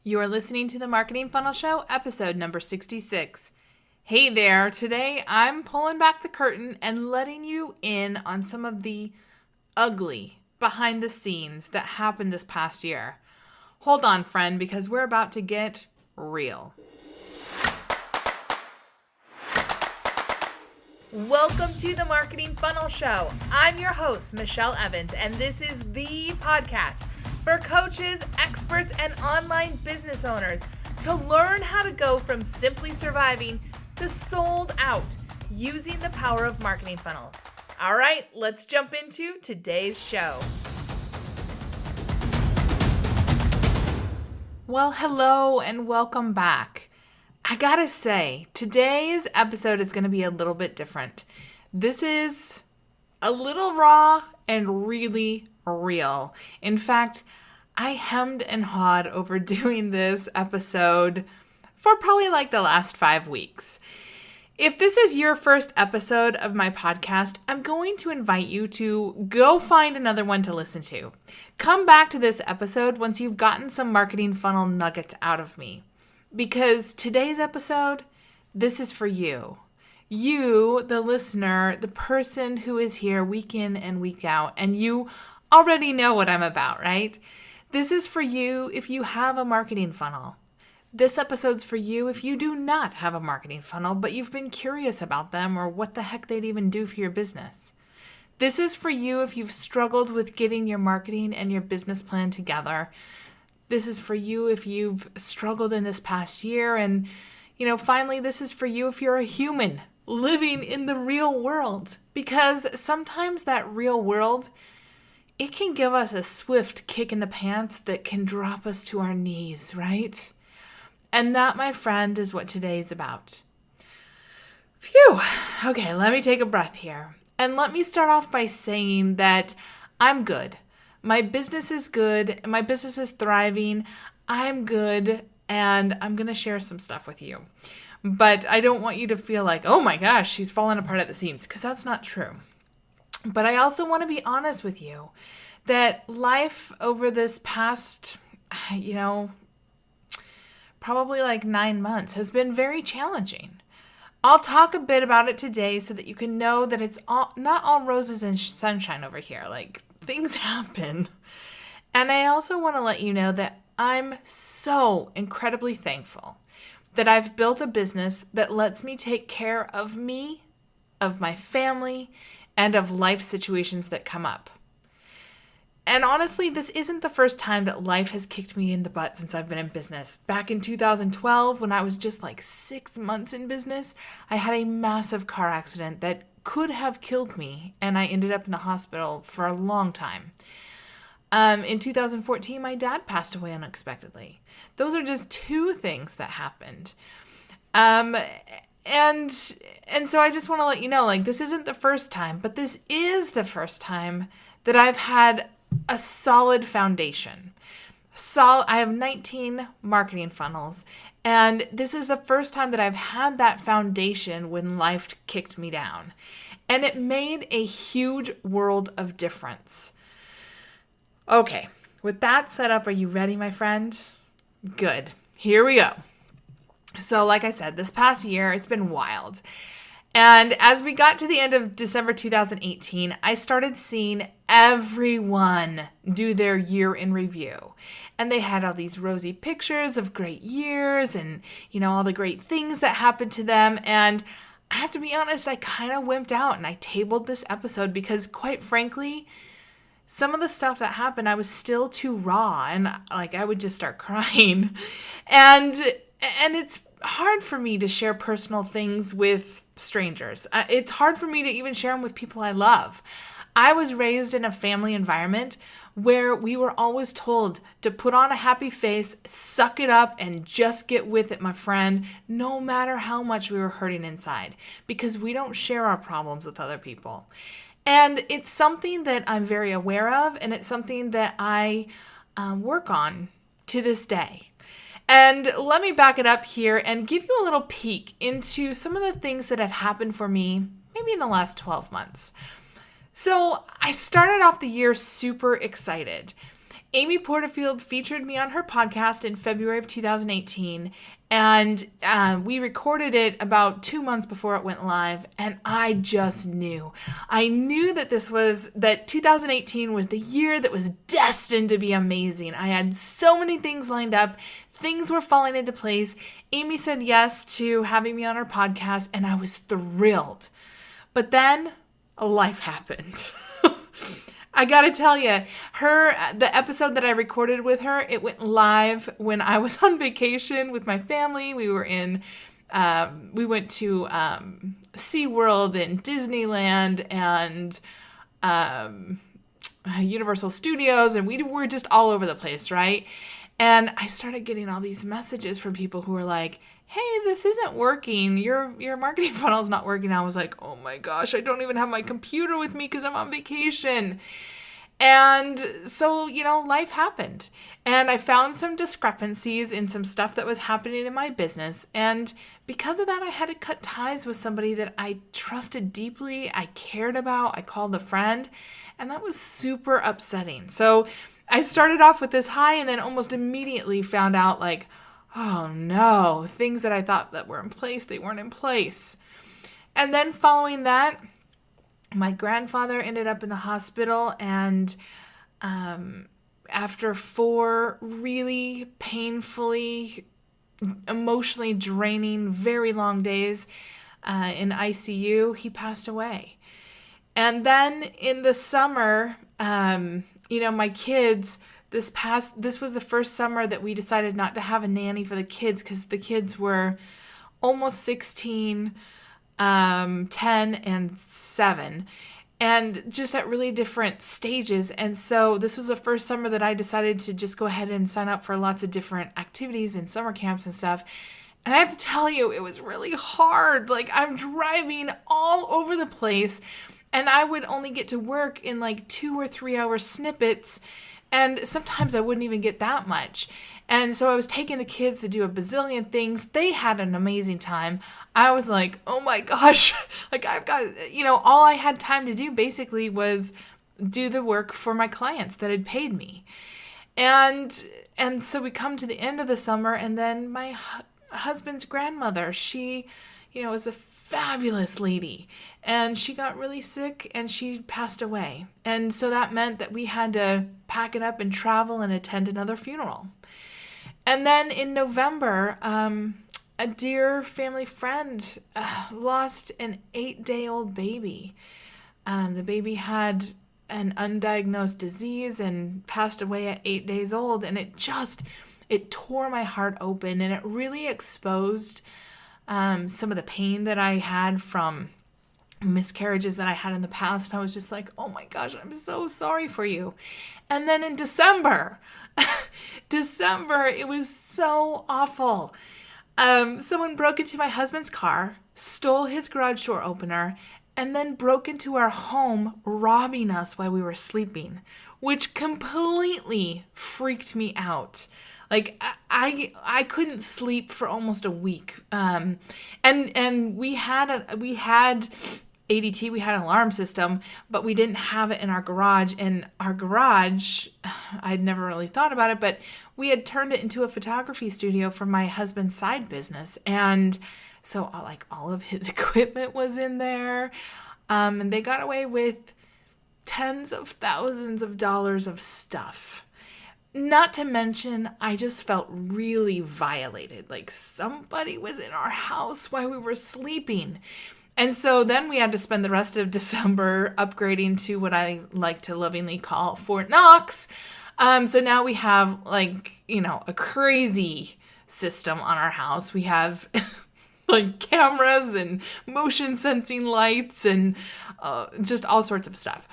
You're listening to the Marketing Funnel Show, episode number 66. Hey there, today I'm pulling back the curtain and letting you in on some of the ugly behind the scenes that happened this past year. Hold on, friend, because we're about to get real. Welcome to the Marketing Funnel Show. I'm your host, Michelle Evans, and this is the podcast for coaches, experts, and online business owners to learn how to go from simply surviving to sold out using the power of marketing funnels. All right, let's jump into today's show. Well, hello and welcome back. I gotta say, today's episode is going to be a little bit different. This is a little raw and really real. In fact, I hemmed and hawed over doing this episode for probably like the last 5 weeks. If this is your first episode of my podcast, I'm going to invite you to go find another one to listen to. Come back to this episode once you've gotten some marketing funnel nuggets out of me. Because today's episode, this is for you. You, the listener, the person who is here week in and week out, and you already know what I'm about, right? This is for you if you have a marketing funnel. This episode's for you if you do not have a marketing funnel, but you've been curious about them or what the heck they'd even do for your business. This is for you if you've struggled with getting your marketing and your business plan together. This is for you if you've struggled in this past year. And, finally, this is for you if you're a human living in the real world. Because sometimes that real world, it can give us a swift kick in the pants that can drop us to our knees, right? And that, my friend, is what today is about. Phew. Okay, let me take a breath here. And let me start off by saying that I'm good. My business is good. My business is thriving. I'm good. And I'm going to share some stuff with you. But I don't want you to feel like, oh my gosh, she's falling apart at the seams, because that's not true. But I also want to be honest with you that life over this past, probably like 9 months has been very challenging. I'll talk a bit about it today so that you can know that it's not all roses and sunshine over here. Like, things happen. And I also want to let you know that I'm so incredibly thankful that I've built a business that lets me take care of me, of my family, and of life situations that come up. And honestly, this isn't the first time that life has kicked me in the butt since I've been in business. Back in 2012, when I was just like 6 months in business, I had a massive car accident that could have killed me, and I ended up in the hospital for a long time. In 2014, my dad passed away unexpectedly. Those are just 2 things that happened. And so I just want to let you know, like, this isn't the first time, but this is the first time that I've had a solid foundation. I have 19 marketing funnels, and this is the first time that I've had that foundation when life kicked me down. And it made a huge world of difference. Okay, with that set up, are you ready, my friend? Good. Here we go. So like I said, this past year, it's been wild. And as we got to the end of December 2018, I started seeing everyone do their year in review. And they had all these rosy pictures of great years and, all the great things that happened to them. And I have to be honest, I kind of wimped out and I tabled this episode because, quite frankly, some of the stuff that happened, I was still too raw and I would just start crying. And it's hard for me to share personal things with strangers. It's hard for me to even share them with people I love. I was raised in a family environment where we were always told to put on a happy face, suck it up, and just get with it, my friend, no matter how much we were hurting inside, because we don't share our problems with other people. And it's something that I'm very aware of, and it's something that I work on to this day. And let me back it up here and give you a little peek into some of the things that have happened for me maybe in the last 12 months. So I started off the year super excited. Amy Porterfield featured me on her podcast in February of 2018, and we recorded it about 2 months before it went live, and I just knew. I knew that 2018 was the year that was destined to be amazing. I had so many things lined up. Things were falling into place. Amy said yes to having me on her podcast, and I was thrilled. But then life happened. I gotta tell you, the episode that I recorded with her, it went live when I was on vacation with my family. We went to SeaWorld and Disneyland and Universal Studios, and we were just all over the place, right? And I started getting all these messages from people who were like, hey, this isn't working. Your marketing funnel is not working. I was like, oh my gosh, I don't even have my computer with me because I'm on vacation. And so, life happened. And I found some discrepancies in some stuff that was happening in my business. And because of that, I had to cut ties with somebody that I trusted deeply, I cared about, I called a friend. And that was super upsetting. So I started off with this high and then almost immediately found out like, oh no, things that I thought that were in place, they weren't in place. And then following that, my grandfather ended up in the hospital, and after 4 really painfully, emotionally draining, very long days in ICU, he passed away. And then in the summer, my kids, this was the first summer that we decided not to have a nanny for the kids because the kids were almost 16, 10, and 7, and just at really different stages. And so this was the first summer that I decided to just go ahead and sign up for lots of different activities and summer camps and stuff. And I have to tell you, it was really hard. Like, I'm driving all over the place, and I would only get to work in like 2 or 3 hour snippets. And sometimes I wouldn't even get that much. And so I was taking the kids to do a bazillion things. They had an amazing time. I was like, oh my gosh, like I've got, all I had time to do basically was do the work for my clients that had paid me. And so we come to the end of the summer, and then my husband's grandmother, she, was a fabulous lady, and she got really sick and she passed away. And so that meant that we had to pack it up and travel and attend another funeral. And then in November, a dear family friend lost an 8-day-old baby. The baby had an undiagnosed disease and passed away at 8 days old. And it tore my heart open, and it really exposed some of the pain that I had from miscarriages that I had in the past. And I was just like, oh my gosh, I'm so sorry for you. And then in December, it was so awful. Someone broke into my husband's car, stole his garage door opener, and then broke into our home, robbing us while we were sleeping, which completely freaked me out. Like, I couldn't sleep for almost a week. And we had ADT, we had an alarm system, but we didn't have it in our garage. And our garage, I'd never really thought about it, but we had turned it into a photography studio for my husband's side business. And so all of his equipment was in there. And they got away with tens of thousands of dollars of stuff. Not to mention, I just felt really violated. Like somebody was in our house while we were sleeping. And so then we had to spend the rest of December upgrading to what I like to lovingly call Fort Knox. So now we have a crazy system on our house. We have like cameras and motion sensing lights and just all sorts of stuff.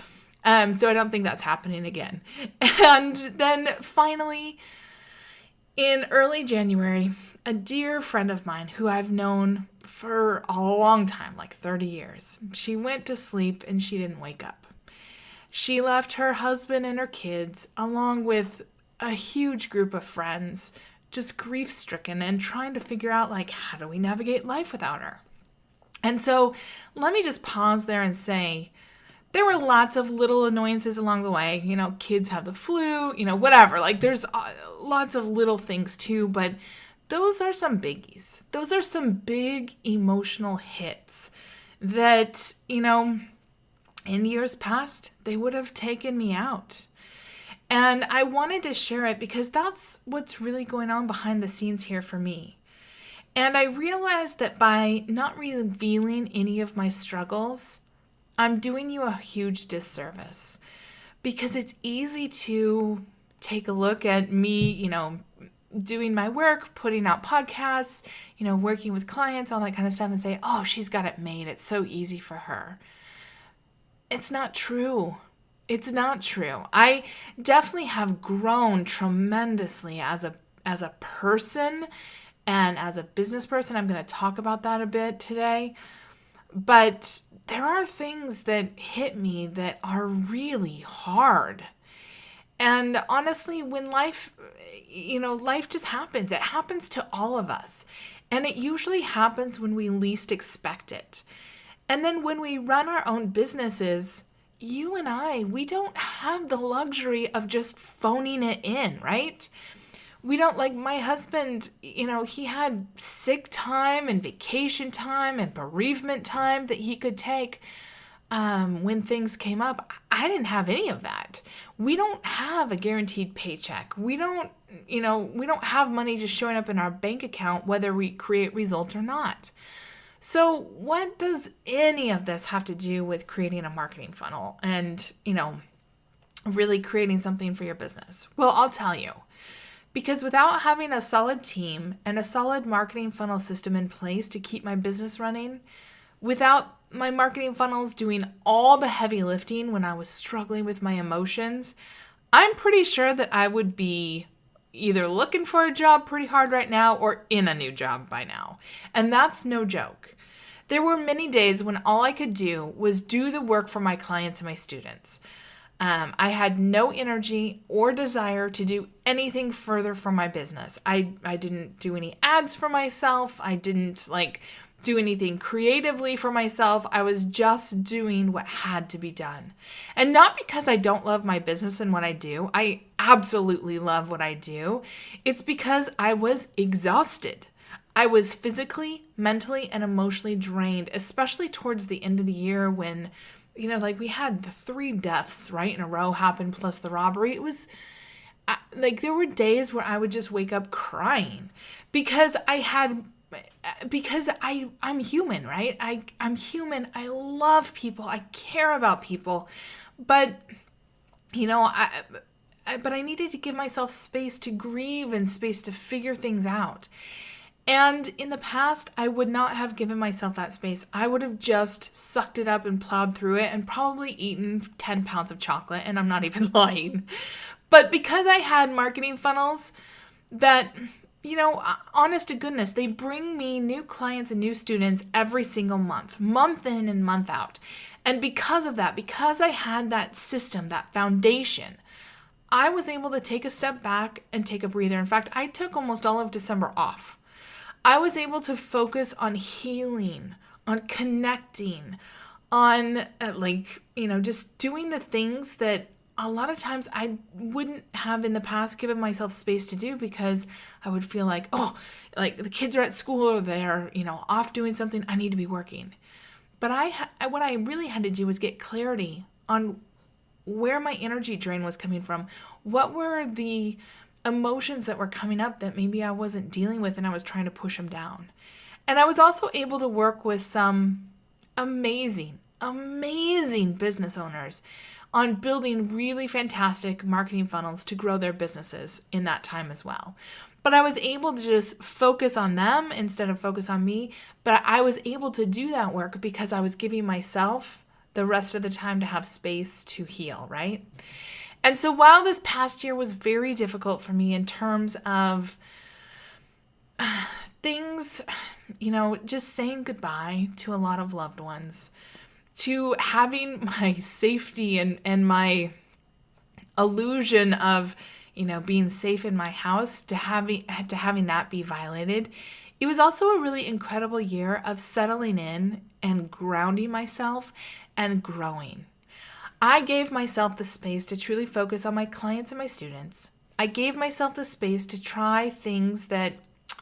So I don't think that's happening again. And then finally, in early January, a dear friend of mine who I've known for a long time, like 30 years, she went to sleep and she didn't wake up. She left her husband and her kids, along with a huge group of friends, just grief-stricken and trying to figure out, how do we navigate life without her? And so let me just pause there and say, there were lots of little annoyances along the way. Kids have the flu, whatever. Like there's lots of little things too, but those are some biggies. Those are some big emotional hits that, in years past, they would have taken me out. And I wanted to share it because that's what's really going on behind the scenes here for me. And I realized that by not revealing any of my struggles, I'm doing you a huge disservice, because it's easy to take a look at me, doing my work, putting out podcasts, working with clients, all that kind of stuff, and say, oh, she's got it made. It's so easy for her. It's not true. It's not true. I definitely have grown tremendously as a person and as a business person. I'm going to talk about that a bit today. But there are things that hit me that are really hard. And honestly, when life just happens. It happens to all of us. And it usually happens when we least expect it. And then when we run our own businesses, you and I, we don't have the luxury of just phoning it in, right? We don't, like my husband, he had sick time and vacation time and bereavement time that he could take when things came up. I didn't have any of that. We don't have a guaranteed paycheck. We don't have money just showing up in our bank account whether we create results or not. So what does any of this have to do with creating a marketing funnel and, really creating something for your business? Well, I'll tell you. Because without having a solid team and a solid marketing funnel system in place to keep my business running, without my marketing funnels doing all the heavy lifting when I was struggling with my emotions, I'm pretty sure that I would be either looking for a job pretty hard right now or in a new job by now. And that's no joke. There were many days when all I could do was do the work for my clients and my students. I had no energy or desire to do anything further for my business. I didn't do any ads for myself. I didn't do anything creatively for myself. I was just doing what had to be done. And not because I don't love my business and what I do. I absolutely love what I do. It's because I was exhausted. I was physically, mentally, and emotionally drained, especially towards the end of the year when we had the 3 deaths right in a row happen plus the robbery. It was there were days where I would just wake up crying because I'm human, right? I'm human. I love people. I care about people. But, I needed to give myself space to grieve and space to figure things out. And in the past, I would not have given myself that space. I would have just sucked it up and plowed through it and probably eaten 10 pounds of chocolate, and I'm not even lying. But because I had marketing funnels that, honest to goodness, they bring me new clients and new students every single month in and month out. And because of that, because I had that system, that foundation, I was able to take a step back and take a breather. In fact, I took almost all of December off. I was able to focus on healing, on connecting, on just doing the things that a lot of times I wouldn't have in the past given myself space to do because I would feel like the kids are at school or they're, off doing something. I need to be working. But what I really had to do was get clarity on where my energy drain was coming from. What were the emotions that were coming up that maybe I wasn't dealing with and I was trying to push them down. And I was also able to work with some amazing business owners on building really fantastic marketing funnels to grow their businesses in that time as well. But I was able to just focus on them instead of focus on me. But I was able to do that work because I was giving myself the rest of the time to have space to heal, right? And so while this past year was very difficult for me in terms of things, just saying goodbye to a lot of loved ones, to having my safety and my illusion of, being safe in my house, to having that be violated, it was also a really incredible year of settling in and grounding myself and growing. I gave myself the space to truly focus on my clients and my students. I gave myself the space to try things that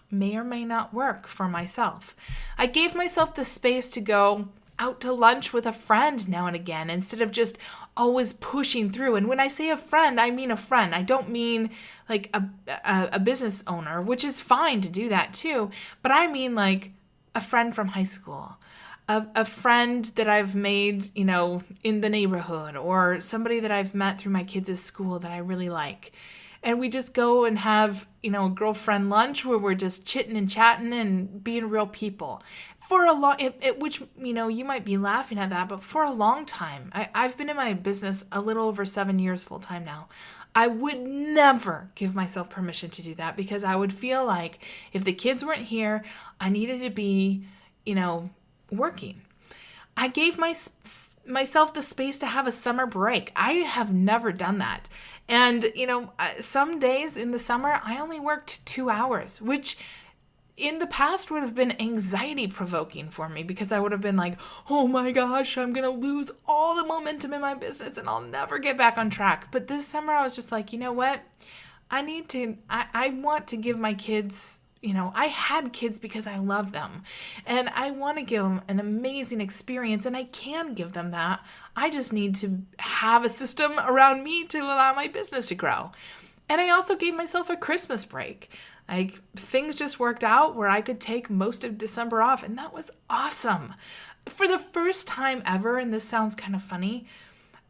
may or may not work for myself. I gave myself the space to go out to lunch with a friend now and again instead of just always pushing through. And when I say a friend, I mean a friend. I don't mean like a business owner, which is fine to do that too. But I mean like a friend from high school, a friend that I've made, in the neighborhood, or somebody that I've met through my kids' school that I really like. And we just go and have, a girlfriend lunch where we're just chitting and chatting and being real people. For a long, which, you might be laughing at that, but for a long time, I've been in my business a little over 7 years full time now. I would never give myself permission to do that because I would feel like if the kids weren't here, I needed to be, working. I gave myself the space to have a summer break. I have never done that. And, some days in the summer, I only worked 2 hours, which in the past would have been anxiety provoking for me because I would have been like, oh my gosh, I'm going to lose all the momentum in my business and I'll never get back on track. But this summer I was just like, you know what? I want to give my kids, I had kids because I love them and I want to give them an amazing experience and I can give them that. I just need to have a system around me to allow my business to grow. And I also gave myself a Christmas break. Like things just worked out where I could take most of December off and that was awesome. For the first time ever, and this sounds kind of funny,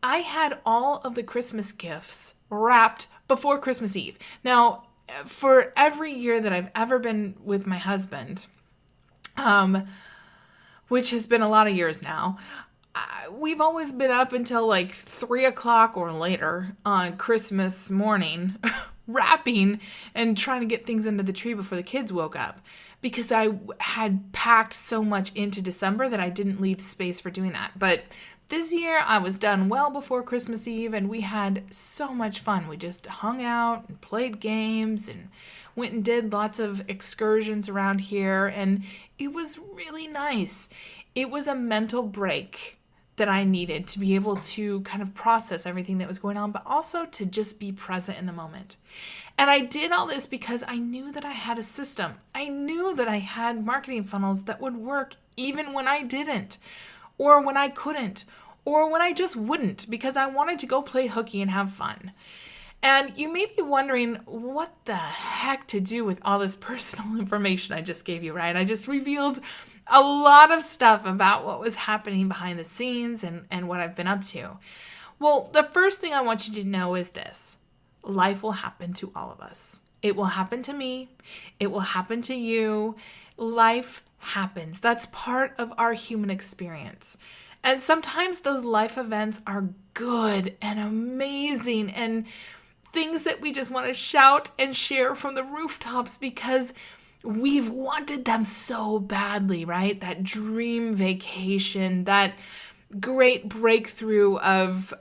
I had all of the Christmas gifts wrapped before Christmas Eve. Now, for every year that I've ever been with my husband, which has been a lot of years now, we've always been up until like 3:00 or later on Christmas morning wrapping and trying to get things under the tree before the kids woke up because I had packed so much into December that I didn't leave space for doing that. But this year I was done well before Christmas Eve and we had so much fun. We just hung out and played games and went and did lots of excursions around here and it was really nice. It was a mental break that I needed to be able to kind of process everything that was going on, but also to just be present in the moment. And I did all this because I knew that I had a system. I knew that I had marketing funnels that would work even when I didn't, or when I couldn't, or when I just wouldn't because I wanted to go play hooky and have fun. And you may be wondering what the heck to do with all this personal information I just gave you, right? I just revealed a lot of stuff about what was happening behind the scenes and what I've been up to. Well, the first thing I want you to know is this. Life will happen to all of us. It will happen to me. It will happen to you. Life happens. That's part of our human experience. And sometimes those life events are good and amazing and things that we just want to shout and share from the rooftops because we've wanted them so badly, right? That dream vacation, that great breakthrough of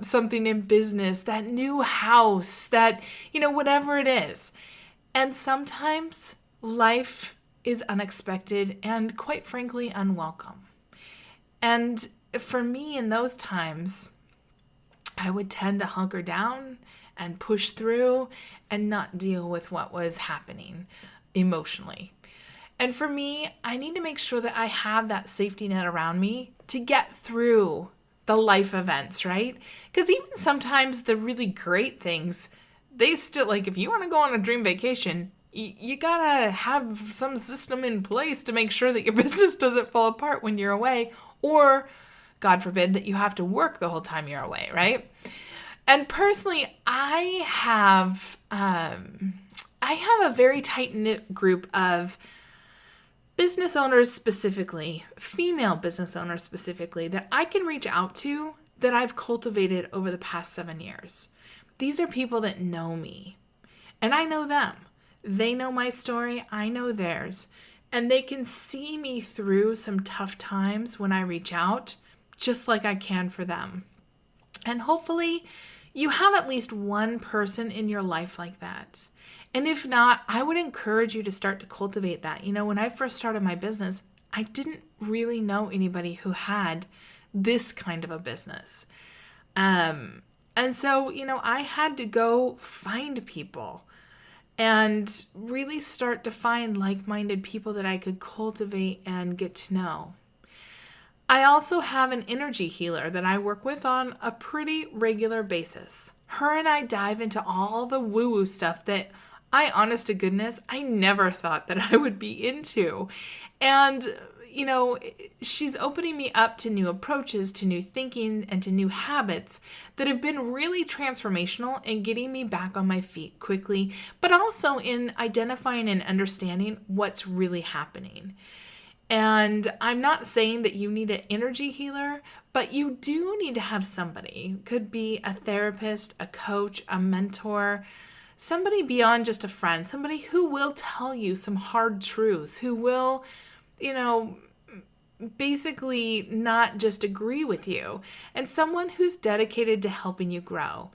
something in business, that new house, that, whatever it is. And sometimes life is unexpected and quite frankly unwelcome. And for me in those times, I would tend to hunker down and push through and not deal with what was happening emotionally. And for me, I need to make sure that I have that safety net around me to get through the life events, right? Because even sometimes the really great things, they still, like if you want to go on a dream vacation, you gotta have some system in place to make sure that your business doesn't fall apart when you're away, or God forbid that you have to work the whole time you're away, right? And personally, I have a very tight-knit group of business owners specifically, female business owners specifically, that I can reach out to that I've cultivated over the past 7 years. These are people that know me, and I know them. They know my story, I know theirs, and they can see me through some tough times when I reach out, just like I can for them. And hopefully, you have at least one person in your life like that. And if not, I would encourage you to start to cultivate that. When I first started my business, I didn't really know anybody who had this kind of a business. And so, I had to go find people and really start to find like-minded people that I could cultivate and get to know. I also have an energy healer that I work with on a pretty regular basis. Her and I dive into all the woo-woo stuff that honest to goodness, I never thought that I would be into. And, she's opening me up to new approaches, to new thinking, and to new habits that have been really transformational in getting me back on my feet quickly, but also in identifying and understanding what's really happening. And I'm not saying that you need an energy healer, but you do need to have somebody. Could be a therapist, a coach, a mentor, somebody beyond just a friend, somebody who will tell you some hard truths, who will, basically not just agree with you, and someone who's dedicated to helping you grow.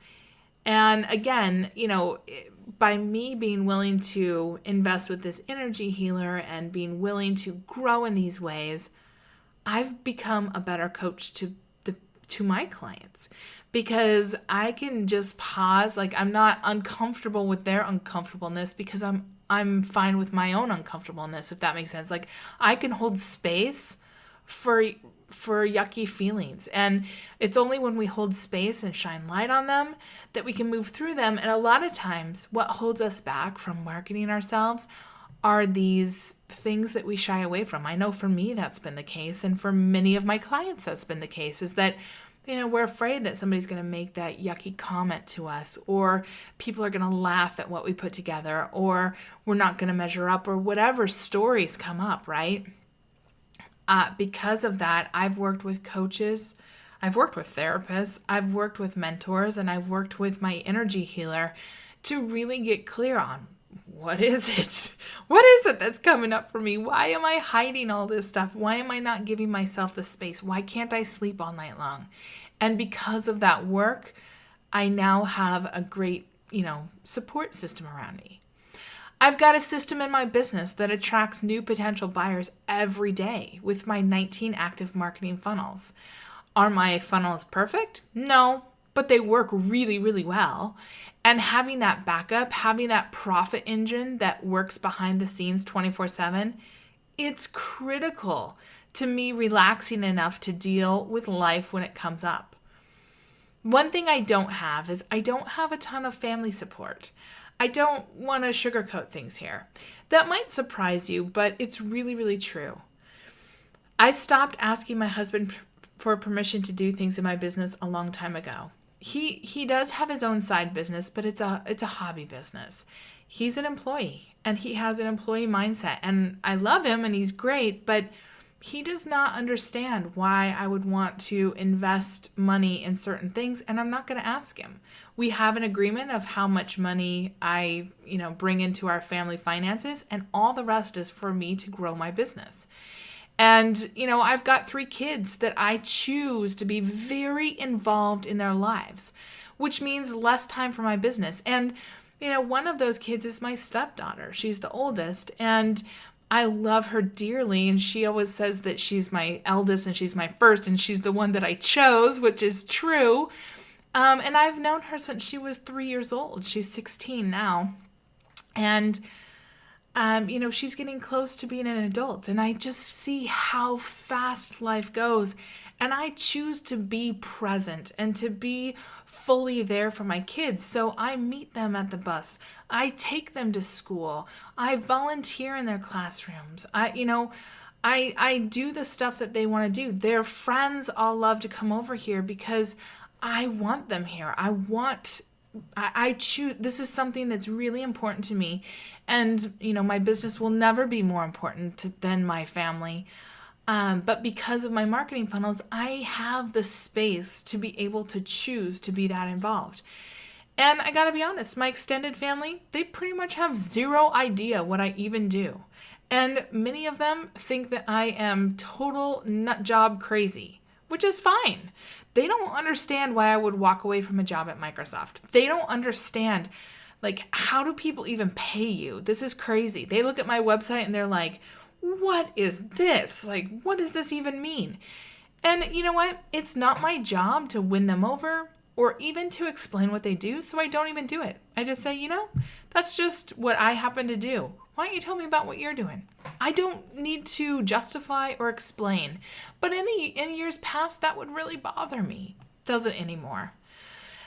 And again, by me being willing to invest with this energy healer and being willing to grow in these ways, I've become a better coach to my clients, because I can just pause. Like, I'm not uncomfortable with their uncomfortableness because I'm fine with my own uncomfortableness, if that makes sense. Like, I can hold space for yucky feelings. And it's only when we hold space and shine light on them that we can move through them. And a lot of times what holds us back from marketing ourselves are these things that we shy away from. I know for me that's been the case, and for many of my clients that's been the case, is that we're afraid that somebody's going to make that yucky comment to us, or people are going to laugh at what we put together, or we're not going to measure up, or whatever stories come up, right? Because of that, I've worked with coaches, I've worked with therapists, I've worked with mentors, and I've worked with my energy healer to really get clear on what is it? What is it that's coming up for me? Why am I hiding all this stuff? Why am I not giving myself the space? Why can't I sleep all night long? And because of that work, I now have a great, support system around me. I've got a system in my business that attracts new potential buyers every day with my 19 active marketing funnels. Are my funnels perfect? No, but they work really, really well. And having that backup, having that profit engine that works behind the scenes 24/7, it's critical to me relaxing enough to deal with life when it comes up. One thing I don't have is I don't have a ton of family support. I don't want to sugarcoat things here. That might surprise you, but it's really, really true. I stopped asking my husband for permission to do things in my business a long time ago. He does have his own side business, but it's a hobby business. He's an employee and he has an employee mindset, and I love him and he's great, but he does not understand why I would want to invest money in certain things, and I'm not going to ask him. We have an agreement of how much money I, bring into our family finances, and all the rest is for me to grow my business. And, I've got 3 kids that I choose to be very involved in their lives, which means less time for my business. And, one of those kids is my stepdaughter. She's the oldest, and I love her dearly, and she always says that she's my eldest and she's my first, and she's the one that I chose, which is true. And I've known her since she was 3 years old. She's 16 now. And, she's getting close to being an adult, and I just see how fast life goes. And I choose to be present and to be fully there for my kids. So I meet them at the bus. I take them to school. I volunteer in their classrooms. I do the stuff that they want to do. Their friends all love to come over here because I want them here. I choose. This is something that's really important to me. And, my business will never be more important than my family. But because of my marketing funnels, I have the space to be able to choose to be that involved. And I gotta be honest, my extended family, they pretty much have zero idea what I even do. And many of them think that I am total nut job crazy, which is fine. They don't understand why I would walk away from a job at Microsoft. They don't understand, how do people even pay you? This is crazy. They look at my website and they're like, what is this? What does this even mean? And you know what? It's not my job to win them over or even to explain what they do, so I don't even do it. I just say, that's just what I happen to do. Why don't you tell me about what you're doing? I don't need to justify or explain. But in years past, that would really bother me. Doesn't anymore.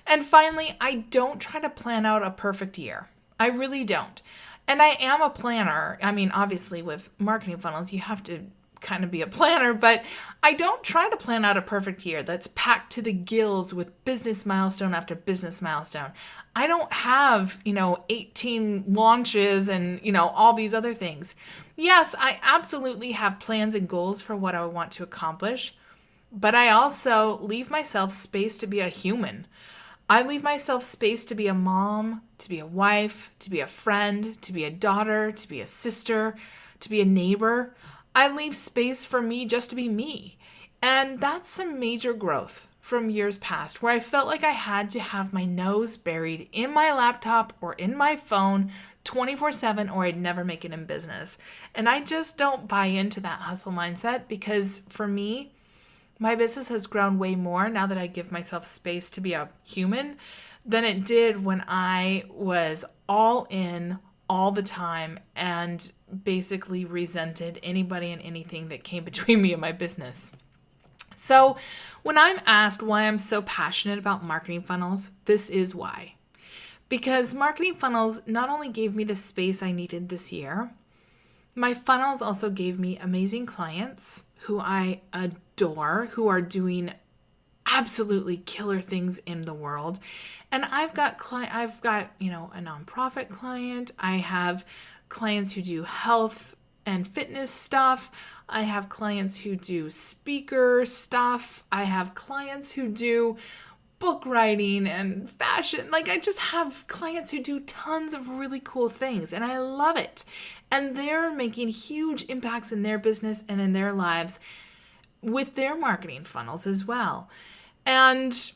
And finally, I don't try to plan out a perfect year. I really don't. And I am a planner. I mean, obviously with marketing funnels, you have to kind of be a planner, but I don't try to plan out a perfect year that's packed to the gills with business milestone after business milestone. I don't have, 18 launches and, all these other things. Yes, I absolutely have plans and goals for what I want to accomplish, but I also leave myself space to be a human. I leave myself space to be a mom, to be a wife, to be a friend, to be a daughter, to be a sister, to be a neighbor. I leave space for me just to be me. And that's some major growth from years past where I felt like I had to have my nose buried in my laptop or in my phone 24/7 or I'd never make it in business. And I just don't buy into that hustle mindset because for me, my business has grown way more now that I give myself space to be a human than it did when I was all in all the time and basically resented anybody and anything that came between me and my business. So when I'm asked why I'm so passionate about marketing funnels, this is why. Because marketing funnels not only gave me the space I needed this year, my funnels also gave me amazing clients who I adore, who are doing absolutely killer things in the world. And I've got a nonprofit client. I have clients who do health and fitness stuff. I have clients who do speaker stuff. I have clients who do book writing and fashion. I just have clients who do tons of really cool things and I love it. And they're making huge impacts in their business and in their lives with their marketing funnels as well. And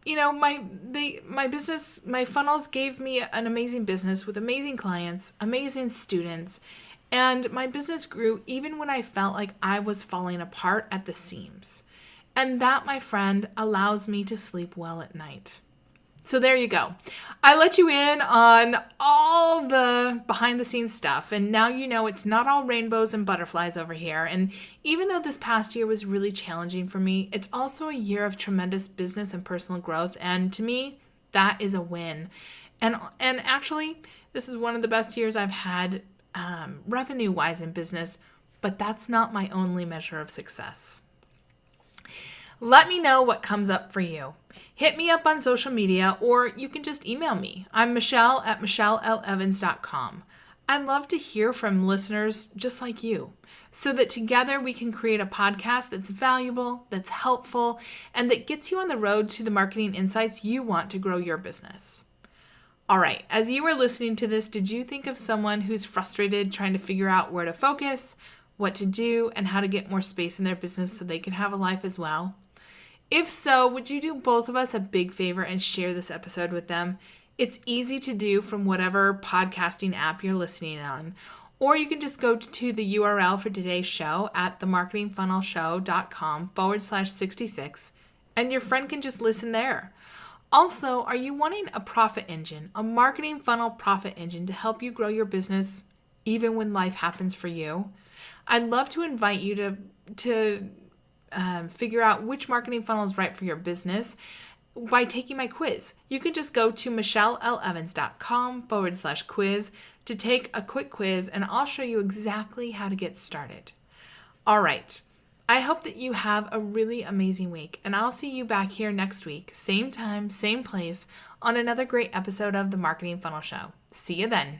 my funnels gave me an amazing business with amazing clients, amazing students, and my business grew even when I felt like I was falling apart at the seams. And that, my friend, allows me to sleep well at night. So there you go. I let you in on all the behind the scenes stuff. And now you know it's not all rainbows and butterflies over here. And even though this past year was really challenging for me, it's also a year of tremendous business and personal growth. And to me, that is a win. And actually, this is one of the best years I've had revenue-wise in business, but that's not my only measure of success. Let me know what comes up for you. Hit me up on social media, or you can just email me. I'm Michelle at michellelevans.com. I'd love to hear from listeners just like you, so that together we can create a podcast that's valuable, that's helpful, and that gets you on the road to the marketing insights you want to grow your business. All right, as you were listening to this, did you think of someone who's frustrated trying to figure out where to focus, what to do, and how to get more space in their business so they can have a life as well? If so, would you do both of us a big favor and share this episode with them? It's easy to do from whatever podcasting app you're listening on. Or you can just go to the URL for today's show at themarketingfunnelshow.com/66, and your friend can just listen there. Also, are you wanting a profit engine, a marketing funnel profit engine to help you grow your business even when life happens for you? I'd love to invite you to figure out which marketing funnel is right for your business by taking my quiz. You can just go to michellelevans.com/quiz to take a quick quiz, and I'll show you exactly how to get started. All right. I hope that you have a really amazing week, and I'll see you back here next week, same time, same place, on another great episode of The Marketing Funnel Show. See you then.